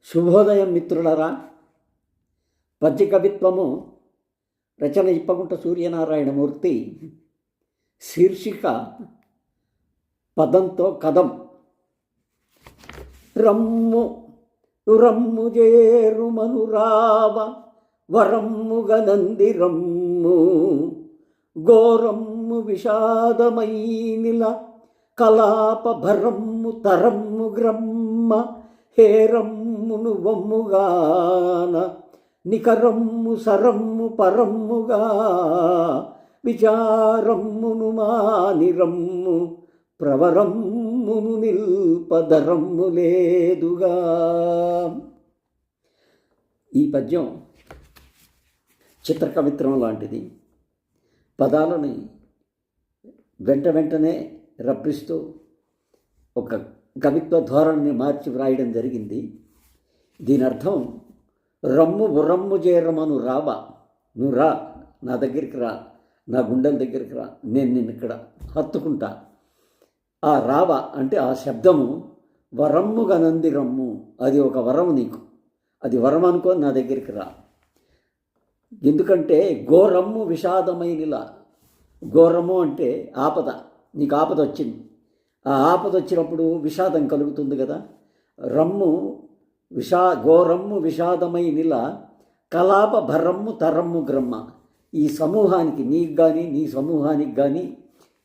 శుభోదయం మిత్రులరా. పద్య కవిత్వము రచన ఇప్పగుంట సూర్యనారాయణమూర్తి. శీర్షిక పదంతో కదం. రమ్ము రమ్ము జేరుమను రావ వరమ్ముగనంది రమ్ము గోరమ్ము విషాదమైనిల కలాప భరమ్ము తరమ్ము గ్రమ్మ హేరమ్మును వమ్ముగాన నికరమ్ము సరమ్ము పరమ్ముగా విచారమ్మును మానిరమ్ము ప్రవరమ్మును నిల్పదరమ్ము లేదుగా. ఈ పద్యం చిత్రకవిత్వం లాంటిది. పదాలని వెంటనే రప్పిస్తూ ఒక కవిత్వ ధోరణిని మార్చి వ్రాయడం జరిగింది. దీని అర్థం రమ్ము బుర్రమ్ము చేరమను రావా, నువ్వు రా, నా దగ్గరికి రా, నా గుండెల దగ్గరికి రా, నేను నిన్ను ఇక్కడ హత్తుకుంటా. ఆ రావ అంటే ఆ శబ్దము వరమ్ముగా నంది రమ్ము, అది ఒక వరం నీకు, అది వరం అనుకో, నా దగ్గరికి రా. ఎందుకంటే ఘోరమ్ము విషాదమైనలా, ఘోరము అంటే ఆపద, నీకు ఆపద వచ్చింది, ఆ ఆపద వచ్చినప్పుడు విషాదం కలుగుతుంది కదా. రమ్ము ఘోరమ్ము విషాదమైనిల కలాప భరమ్ము తరమ్ము గ్రమ్మ. ఈ సమూహానికి, నీకు కానీ నీ సమూహానికి కానీ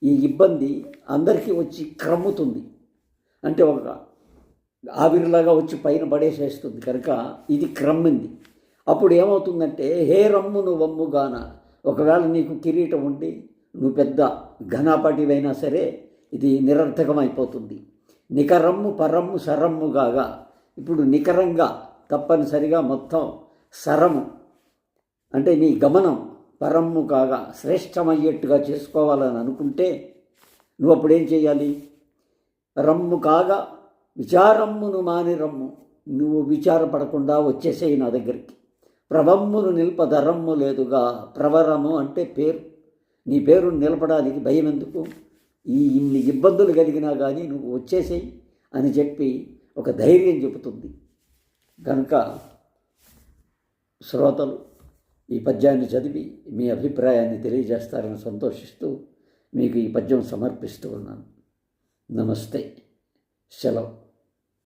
ఈ ఇబ్బంది అందరికీ వచ్చి క్రమ్ముతుంది, అంటే ఒక ఆవిరిలాగా వచ్చి పైన పడేసేస్తుంది కనుక ఇది క్రమ్మింది. అప్పుడు ఏమవుతుందంటే హే రమ్మును వమ్ముగాన, ఒకవేళ నీకు కిరీటం ఉండి నువ్వు పెద్ద ఘనాపాటివైనా సరే ఇది నిరర్థకమైపోతుంది. నికరమ్ము పరమ్ము సరమ్ముగాగా, ఇప్పుడు నికరంగా తప్పనిసరిగా మొత్తం సరము అంటే నీ గమనం పరమ్ము కాగా శ్రేష్టమయ్యేట్టుగా చేసుకోవాలని అనుకుంటే నువ్వు అప్పుడేం చేయాలి? రమ్ము కాగా విచారమ్మును మాని రమ్ము, నువ్వు విచారపడకుండా వచ్చేసేయి నా దగ్గరికి. ప్రవమ్మును నిల్పదరమ్ము లేదుగా, ప్రవరము అంటే పేరు, నీ పేరును నిలపడానికి భయం ఎందుకు? ఇన్ని ఇబ్బందులు కలిగినా కానీ నువ్వు వచ్చేసేయి అని చెప్పి ఒక ధైర్యం చెబుతుంది. కనుక శ్రోతలు ఈ పద్యాన్ని చదివి మీ అభిప్రాయాన్ని తెలియజేస్తారని సంతోషిస్తూ మీకు ఈ పద్యం సమర్పిస్తూ ఉన్నాను. నమస్తే, సెలవు.